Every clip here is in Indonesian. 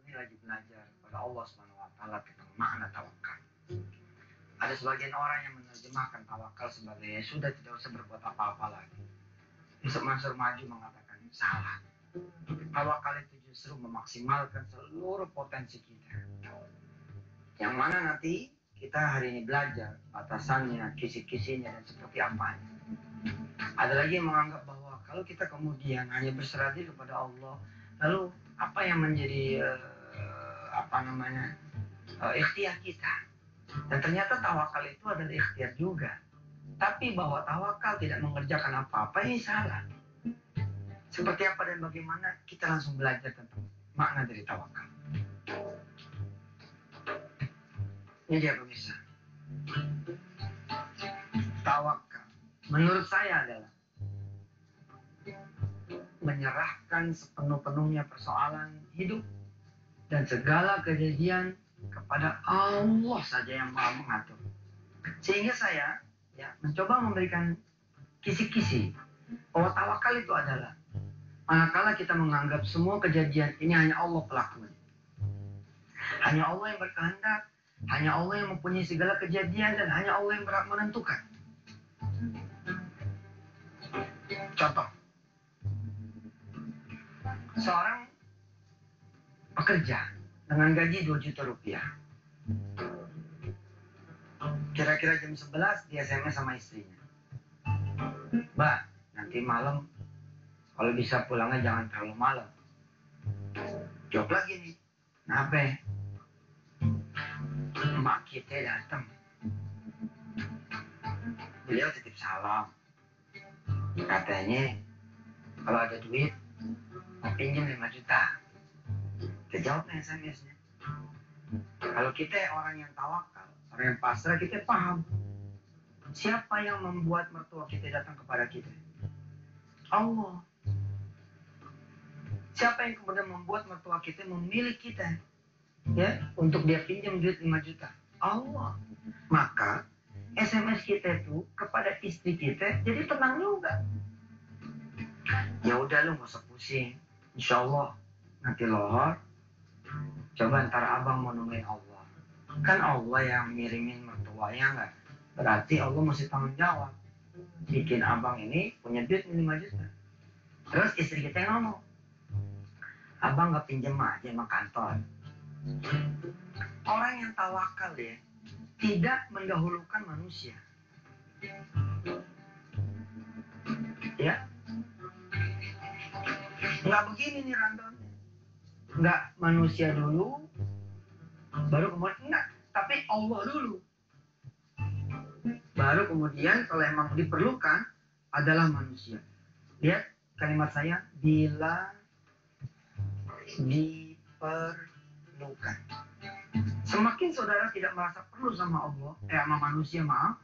ini lagi belajar pada Allah Subhanahu wa taala tentang makna tawakal. Ada sebagian orang yang menerjemahkan tawakal sebagai sudah tidak usah berbuat apa-apa lagi. Yusuf Mansur Maju mengatakan salah. Tawakal itu justru memaksimalkan seluruh potensi kita. Yang mana nanti kita hari ini belajar batasannya, kisi-kisinya, dan seperti apanya. Ada lagi yang menganggap bahwa kalau kita kemudian hanya berserah diri kepada Allah, lalu apa yang menjadi ikhtiar kita? Dan ternyata tawakal itu adalah ikhtiar juga. Tapi bahwa tawakal tidak mengerjakan apa-apa, ini salah. Seperti apa dan bagaimana, kita langsung belajar tentang makna dari tawakal. Ini dia pemirsa. Tawakal menurut saya adalah menyerahkan sepenuh-penuhnya persoalan hidup dan segala kejadian kepada Allah saja yang Maha mengatur. Sehingga saya mencoba memberikan kisi-kisi bahwa tawakal itu adalah manakala kita menganggap semua kejadian ini hanya Allah pelakunya. Hanya Allah yang berkehendak, hanya Allah yang mempunyai segala kejadian, dan hanya Allah yang berhak menentukan. Contoh, seorang pekerja dengan gaji 2 juta rupiah. Kira-kira jam 11 dia SMS sama istrinya. Mbak, nanti malam kalau bisa pulangnya jangan terlalu malam. Jawab lagi nih, kenapa? Emak kita datang. Beliau titip salam. Katanya kalau ada duit mau pinjam 5 juta. Kita jawab nih SMS-nya. Kalau kita orang yang tawakal, orang yang pasrah, kita paham siapa yang membuat mertua kita datang kepada kita. Allah. Siapa yang kemudian membuat mertua kita memilih kita untuk dia pinjam duit 5 juta? Allah. Maka SMS kita itu kepada istri kita jadi tenang juga. Ya udah lu gak usah pusing. Insya Allah nanti lohor. Coba ntar abang mau nemuin Allah. Kan Allah yang ngirimin mertuanya enggak? Berarti Allah mesti tanggung jawab. Bikin abang ini punya duit 5 juta. Terus istri kita yang ngomong, abang gak pinjem aja sama kantor. Orang yang tawakal tidak mendahulukan manusia. Ya. Nggak begini nih randonnya. Nggak manusia dulu, baru kemudian enggak. Tapi Allah dulu. Baru kemudian kalau emang diperlukan adalah manusia. Lihat kalimat saya, bila diperlukan. Semakin saudara tidak merasa perlu sama Allah, sama manusia maaf,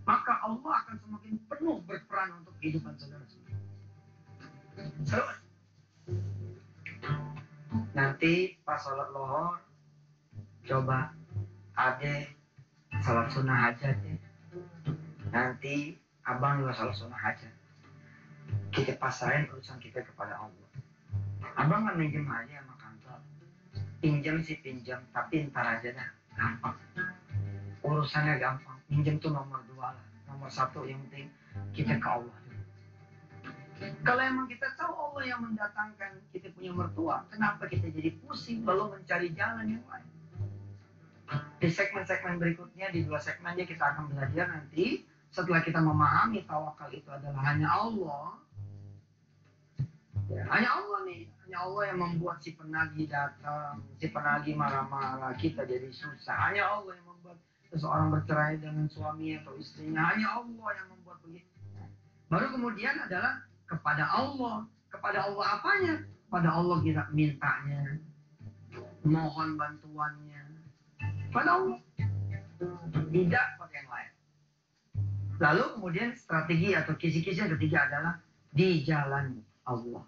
maka Allah akan semakin penuh berperan untuk kehidupan saudara semua. Terus nanti pas sholat lohor, coba ade salat sunnah hajat ya. Nanti abang juga salat sunnah hajat. Kita pasrahin urusan kita kepada Allah. Abang kan minjem aja sama kantor. Pinjam sih pinjam, tapi ntar aja dah, gampang. Urusannya gampang. Pinjam tuh nomor 2 lah. Nomor 1 yang penting kita ke Allah dulu. Kalau emang kita tahu Allah yang mendatangkan kita punya mertua, kenapa kita jadi pusing lalu mencari jalan yang lain? Di segmen-segmen berikutnya, di 2 segmennya kita akan belajar nanti. Setelah kita memahami tawakal itu adalah hanya Allah. Ya, hanya Allah nih. Hanya Allah yang membuat si penagih datang, si penagih marah-marah, kita jadi susah. Hanya Allah yang membuat seseorang bercerai dengan suami atau istrinya. Hanya Allah yang membuat begitu. Baru kemudian adalah kepada Allah. Kepada Allah apanya? Kepada Allah kita mintanya, mohon bantuannya. Pada Allah. Tidak pada yang lain. Lalu kemudian strategi atau kisi-kisi yang ketiga adalah di jalan Allah.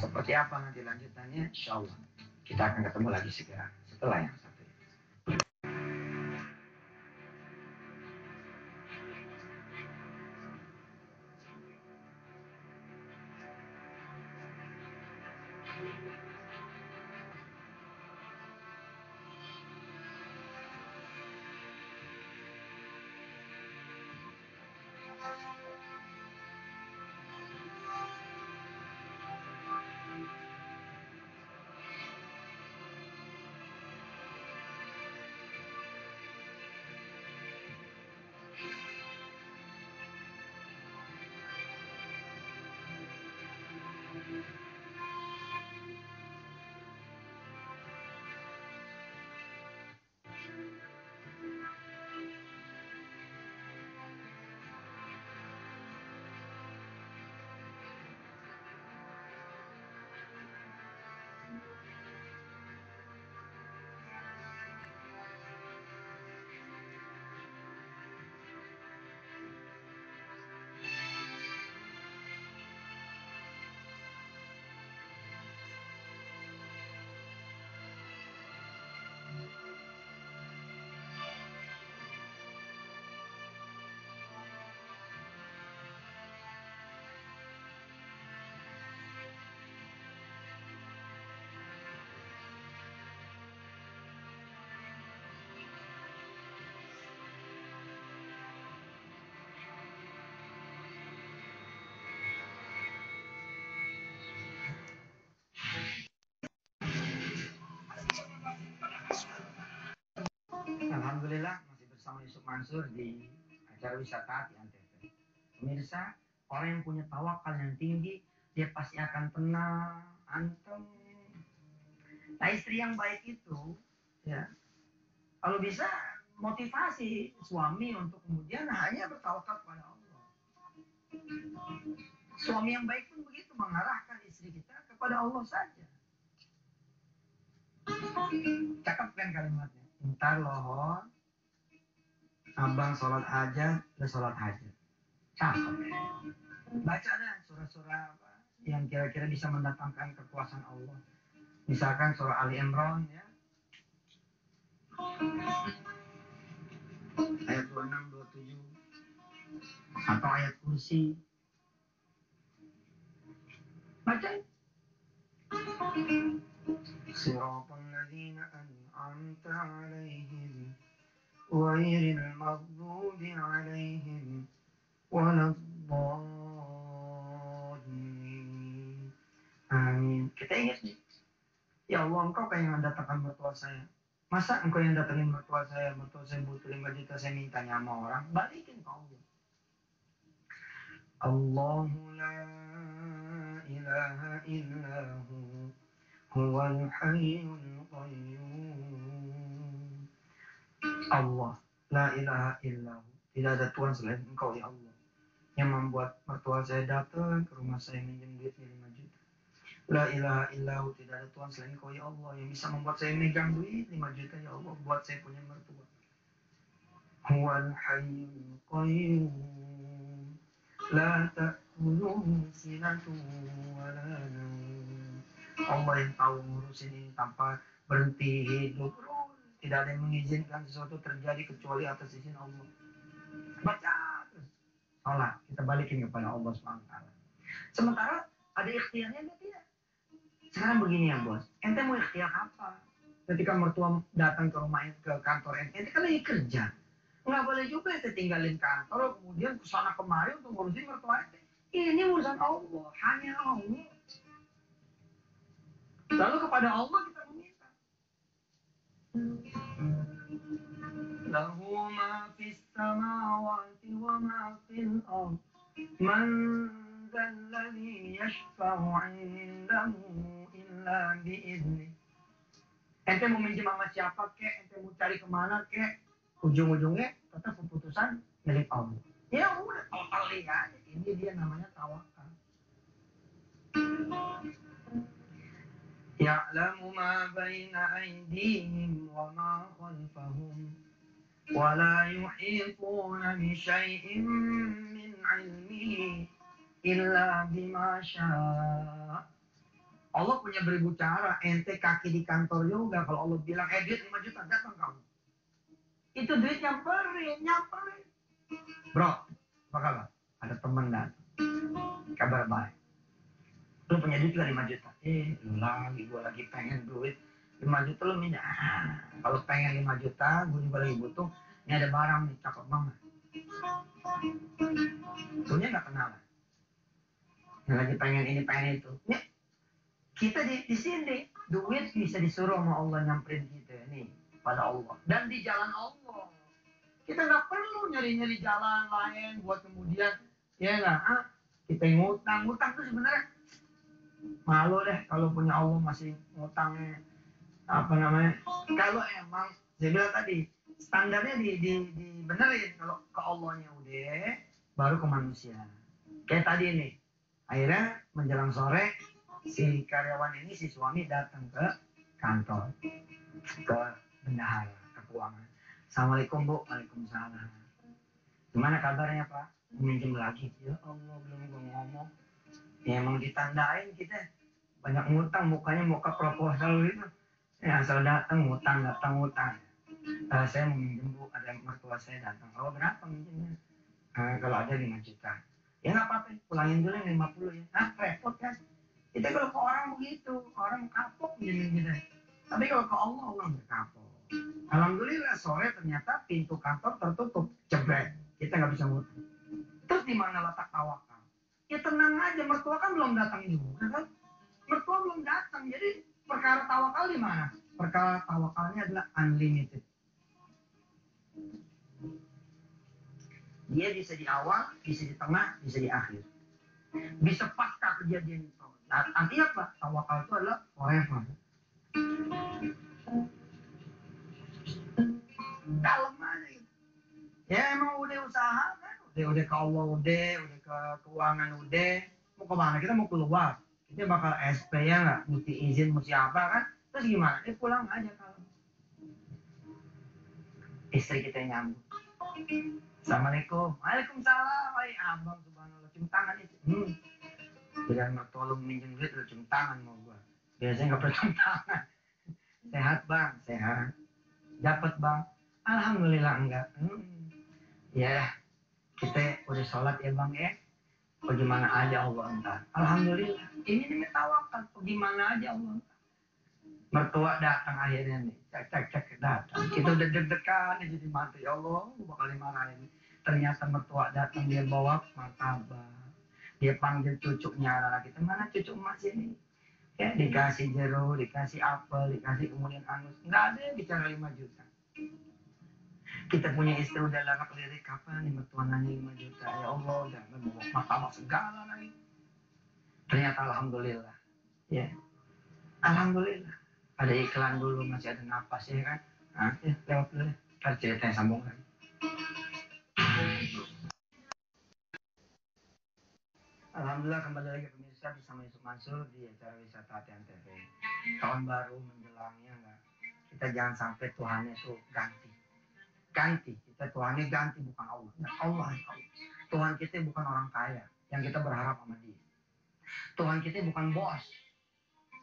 Seperti apa nanti lanjutannya? Insya Allah kita akan ketemu lagi segera setelah yang satu ini. bersama Yusuf Mansur di acara wisata di Antv. Pemirsa, orang yang punya tawakal yang tinggi, dia pasti akan tenang, anteng. Nah, istri yang baik itu, ya, kalau bisa motivasi suami untuk kemudian hanya bertawakal kepada Allah. Suami yang baik pun begitu, mengarahkan istri kita kepada Allah saja. Cakep kan kalimatnya? Ntar lohon, abang sholat hajat, udah sholat hajat. Cakep. Baca dah surah-surah apa yang kira-kira bisa mendatangkan kekuasaan Allah. Misalkan surah Ali Imran, ya, ayat 26, 27, atau ayat kursi. Baca. Siratal ladzina an'amta 'alaihim ghairil maghdubi 'alaihim waladdallin. Amin. Kita ingat nih. Ya Allah, engkau kan yang datangkan mertua saya. Masa engkau yang datangin mertua saya butuh 5 juta, saya mintanya sama orang, balikin ke Allah. Allahu la ilaha illahu huwal hayyul qayyum. Allah la ilaha illahu, tidak ada Tuhan selain engkau ya Allah, yang membuat mertua saya datang ke rumah saya minjem duit 5 juta. La ilaha illahu, tidak ada Tuhan selain engkau ya Allah, yang bisa membuat saya megang duit 5 juta ya Allah, buat saya punya mertua. Huwal hayyul qayyum la ta'khudhuhu sinatun wa la nawm. Allah yang tahu ngurusin ini tanpa berhenti hidup. Tidak ada yang mengizinkan sesuatu terjadi kecuali atas izin Allah. Baca terus. Sholat, kita balikin kepada Allah SWT. Sementara ada ikhtiarnya enggak, tidak. Sekarang begini ya bos, ente mau ikhtiar apa? Ketika mertua datang ke rumah, ke kantor ente kan lagi kerja. Nggak boleh juga ente tinggalin kantor, kemudian kesana kemari untuk ngurusin mertua ente. Ini urusan Allah, hanya Allah. Lalu kepada Allah kita meminta. Lahu ma fis samawati wa ma fil ardh. Man dzalladzi yashfa'u 'indahu illa bi'idznih. Ente mau minjem sama siapa kek, ente mau cari kemana kek, ujung-ujungnya tetap keputusan milik Allah. Ya udah, total aja. Ini dia namanya tawakal. Ya'lamu ma baina aydihim wa ma khalfahum wa la yuhituna bi syai'in min 'ilmihi illa bima syaa. Allah punya beribu cara. Ente kaki di kantor juga, kalau Allah bilang duit 5 juta, datang kamu. Itu duit nyamperin. Bro, apa kabar? Ada teman datang. Kabar baik. Lu punya duit juga 5 juta. Gue lagi pengen duit 5 juta, lu minta. Kalau pengen 5 juta, gue juga lagi butuh. Ini ada barang nih, cakep banget. Punya gak kenalan. Yang lagi pengen ini, pengen itu. Nih, kita di sini, duit bisa disuruh sama Allah nyamperin kita nih pada Allah. Dan di jalan Allah. Kita gak perlu nyari-nyari jalan lain buat kemudian, ya gak? Kita ngutang tuh sebenarnya malu deh kalau punya Allah masih ngutangnya kalau emang saya bilang tadi standarnya dibenerin. Kalau ke Allahnya udah, baru ke manusia. Kayak tadi nih, akhirnya menjelang sore si karyawan ini, si suami datang ke kantor, ke bendahara, ke keuangan. Assalamualaikum Bu. Waalaikumsalam. Gimana kabarnya Pak? Minjem lagi. Ya Allah, belum gue ngomong. Ya emang ditandain kita banyak ngutang, mukanya muka proposal gitu. Ya asal datang ngutang. Saya mau minjem Bu, ada mertua saya datang. Oh berapa minjemnya? Kalau ada 5 juta. Ya nggak apa-apa, pulangin dulu yang 50 ya. Repot kan? Kita kalau ke orang begitu, orang kapok minjemin kita. Tapi kalau ke Allah nggak kapok. Alhamdulillah sore ternyata pintu kantor tertutup, jebret. Kita nggak bisa ngutang. Terus di mana letak tawakal? Ya tenang aja, mertua kan belum datang juga kan? Mertua belum datang, jadi perkara tawakal di mana? Perkara tawakalnya adalah unlimited. Dia bisa di awal, bisa di tengah, bisa di akhir. Bisa pasca kejadian itu. Nah, artinya apa? Tawakal itu adalah forever. Dalam aja gitu. Ya emang udah usaha kan, udah ke Allah, udah ke keuangan, udah. Mau kemana? Kita mau keluar. Kita bakal SP ya nggak? Mesti izin, mesti apa kan? Terus gimana? Pulang aja kalau istri kita yang nyambut. Assalamualaikum. Waalaikumsalam. Hai abang, subhanallah, cium tangan itu. Bilang tolong minjem duit, lu cium tangan mau gua. Biasanya nggak pernah cium tangan. Sehat bang, sehat. Dapat bang. Alhamdulillah enggak. Ya, kita udah sholat ya bang ya. Bagaimana aja Allah entar. Alhamdulillah. Ini nih tawakal. Bagaimana aja Allah entar. Mertua datang akhirnya nih. Cek datang. Kita udah deg-degan jadi mati. Ya Allah, bakal dimarahin. Ternyata mertua datang, dia bawa martabak. Dia panggil cucunya anak kita. Mana cucu emas ini? Ya, dikasih jeruk, dikasih apel, dikasih kemudian angus. Nggak ada yang bicara 5 juta. Kita punya istri udah larak lirik, kapan nih mertua nanya 5 juta? Ya Allah, udah bawa martabak segala lagi. Ternyata alhamdulillah. Ya, alhamdulillah. Ada iklan dulu, masih ada napas ya kan? Nah, ya, lewat dulu deh. Ntar ceritanya sambung lagi. Alhamdulillah kembali lagi pemirsa bersama Yusuf Mansur di acara wisata Hatian TV. Tahun baru menjelangnya enggak? Kita jangan sampai Tuhannya tuh ganti. Kita Tuhannya ganti, bukan Allah. Nah, Allah. Tuhan kita bukan orang kaya yang kita berharap sama dia. Tuhan kita bukan bos.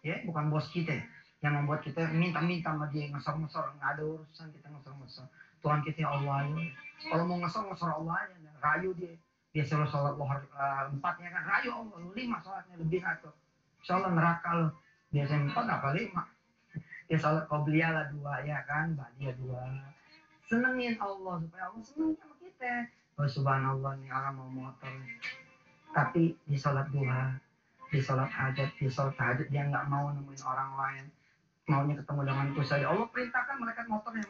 Ya, bukan bos kita yang membuat kita minta-minta sama dia, ngesor-ngesor, nggak ada urusan kita ngesor-ngesor. Tuhan kita Allah ya. Kalau mau ngesor Allah aja, rayu dia. Dia selalu sholat lohar 4 ya kan, rayu Allah, 5 sholatnya lebih atau sholat neraka lo. Biasanya 4 apa 5. Dia sholat qobliyah 2 ya kan, ba'diyah 2. Senengin Allah supaya Allah seneng sama kita. Oh subhanallah nih orang mau motor. Tapi di sholat duha, di sholat hajat, di sholat tahajud dia nggak mau nemuin orang lain, maunya ketemu denganku saja. Allah perintahkan malaikat motornya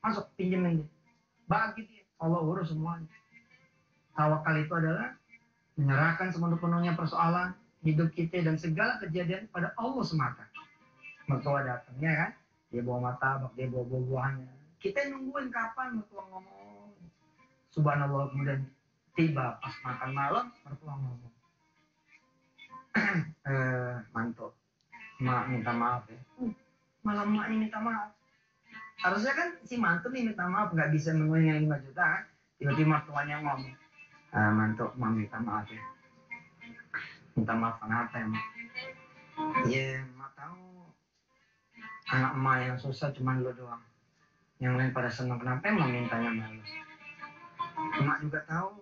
masuk pinjemin dia, bagi dia, Allah urus semuanya. Tawakal itu adalah menyerahkan sepenuhnya persoalan hidup kita dan segala kejadian pada Allah semata. Mertua datang ya kan, dia bawa martabak, dia bawa buah-buahannya, kita nungguin kapan mertua ngomong. Subhanallah, kemudian tiba pas makan malam mertua ngomong, mantu, mak minta maaf ya. Malah mak ini minta maaf. Harusnya kan si mantu nih minta maaf, nggak bisa nemuin yang 5 juta kan. Tiba-tiba mertuanya ngomong, mantu, mak minta maaf ya. Minta maaf kenapa ya mak? Ya mak tahu anak emak yang susah cuma lo doang. Yang lain pada senang, kenapa emang mintanya malu? Emak juga tahu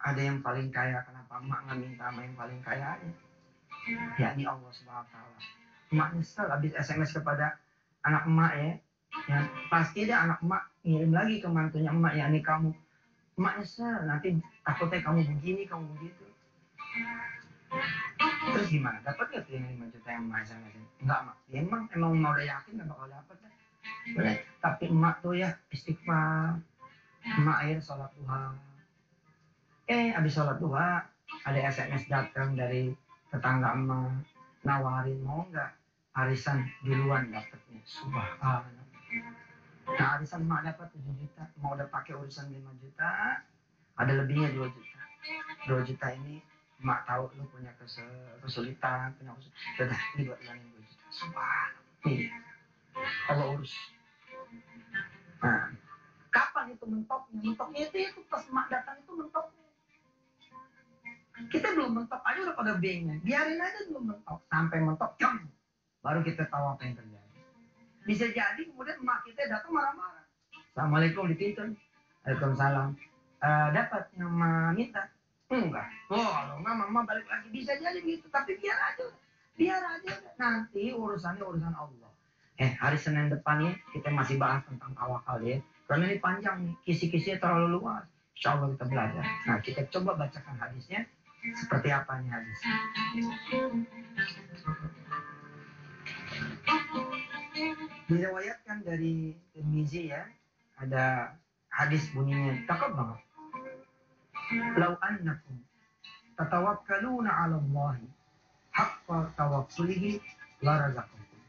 ada yang paling kaya, kenapa emak nggak minta sama yang paling kaya aja? Yakni Allah Subhanahu wa Ta'ala. Emak nyesel habis SMS kepada anak emak ya. Ya pasti dia anak emak ngirim lagi ke mantunya emak, yakni kamu. Emak nyesel, nanti takutnya kamu begini, kamu begitu. Terus gimana? Dapat gak tuh yang 5 juta yang emak SMS? Enggak mak, ya, emang emak udah yakin gak bakal dapat kan? Boleh. Tapi emak tuh ya istighfar, emak air sholat duha. Habis sholat duha ada SMS datang dari tetangga emak, nawarin mau nggak arisan duluan dapatnya. Subhanallah. Nah arisan emak dapat 7 juta, mau udah pakai urusan 5 juta, ada lebihnya 2 juta. 2 juta ini emak tahu lu punya kesulitan, punya udah ini buat uangin 2 juta. Subhanallah. Allah urus. Nah, kapan itu mentoknya? Mentoknya itu pas emak datang itu mentoknya. Kita belum mentok aja udah pada bingung. Biarin aja dulu mentok. Sampai mentok, jam. Baru kita tahu apa yang terjadi. Bisa jadi kemudian emak kita datang marah-marah. Assalamualaikum di pintu. Waalaikumsalam. Dapat yang minta? Enggak. Kalau enggak mama balik lagi. Bisa jadi gitu. Tapi biar aja. Nanti urusannya urusan Allah. Hari Senin depan ya kita masih bahas tentang tawakal ya. Karena ini panjang nih. Kisi-kisinya terlalu luas. Insya Allah kita belajar. Nah kita coba bacakan hadisnya. Seperti apa nih hadisnya? Diriwayatkan dari Tirmizi ya, ada hadis bunyinya cakep banget. Lau annakum tatawakkaluna 'ala Allahi haqqa tawakkulihi la razaqakum.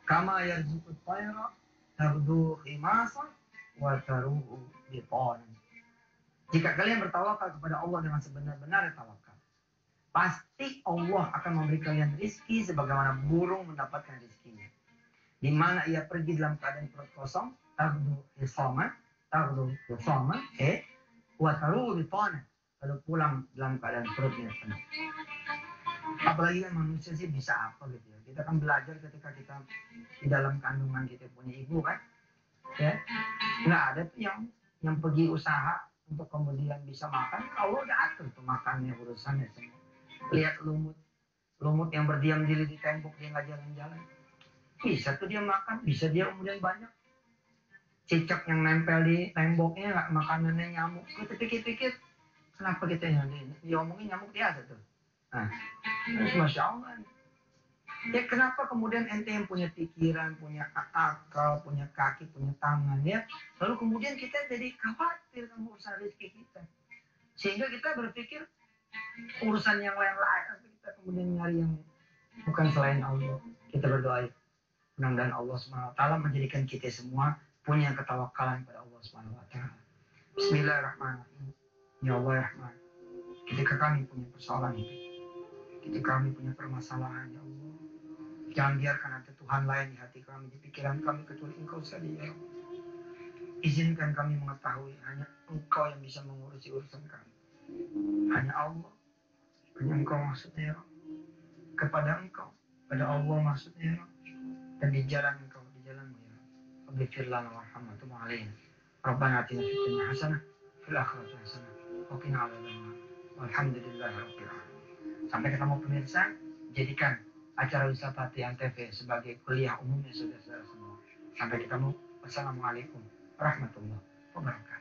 Kama yarzuqut tayra taghdu khimasa wa taruhu bitanan. Jika kalian bertawakal kepada Allah dengan sebenar-benar tawakal, pasti Allah akan memberi kalian rizki sebagaimana burung mendapatkan rizkinya. Di mana ia pergi dalam keadaan perut kosong, taghdu hisaman, wa taruhu bitanan, lalu pulang dalam keadaan perutnya penuh. Apalagi kan manusia sih bisa apa gitu ya. Kita kan belajar ketika kita di dalam kandungan kita punya ibu kan. Ya. Nggak ada tuh yang pergi usaha untuk kemudian bisa makan. Allah udah atur tuh makannya, urusannya semua. Lihat lumut yang berdiam diri di tembok, dia nggak jalan-jalan. Bisa tuh dia makan, bisa dia kemudian banyak. Cicak yang nempel di temboknya, nggak makanannya nyamuk. Kita pikir-pikir, kenapa kita diomongin nyamuk biasa tuh. Nah, Masya Allah. Ya kenapa kemudian ente yang punya pikiran, punya akal, punya kaki, punya tangan ya. Lalu kemudian kita jadi khawatir sama urusan rezeki kita. Sehingga kita berpikir urusan yang lain-lain. Kita kemudian nyari yang bukan selain Allah. Kita berdoa. Mudah-mudahan Allah SWT menjadikan kita semua punya ketawakalan pada Allah SWT. Bismillahirrahmanirrahim. Ya Allah ya Rahman. Ketika kami punya persoalan itu. Ketika kami punya permasalahan ya Allah. Jangan biarkan ada Tuhan lain di hati kami, di pikiran kami kecuali Engkau saja ya Allah. Izinkan kami mengetahui hanya Engkau yang bisa mengurusi urusan kami. Hanya Allah. Hanya Engkau maksudnya ya Allah. Kepada Engkau. Pada Allah maksudnya ya Allah. Dan di jalan Engkau, di jalanmu ya Allah. Waghfir lana warhamna alaina. Rabbana atina fid dunya hasanah fil akhirati hasanah wa qina adzabannar. Walhamdulillahirabbil alamin. Sampai ketemu pemirsa, jadikan acara wisata Tian TV sebagai kuliah umumnya saudara-saudara semua. Sampai ketemu. Wassalamualaikum warahmatullahi wabarakatuh.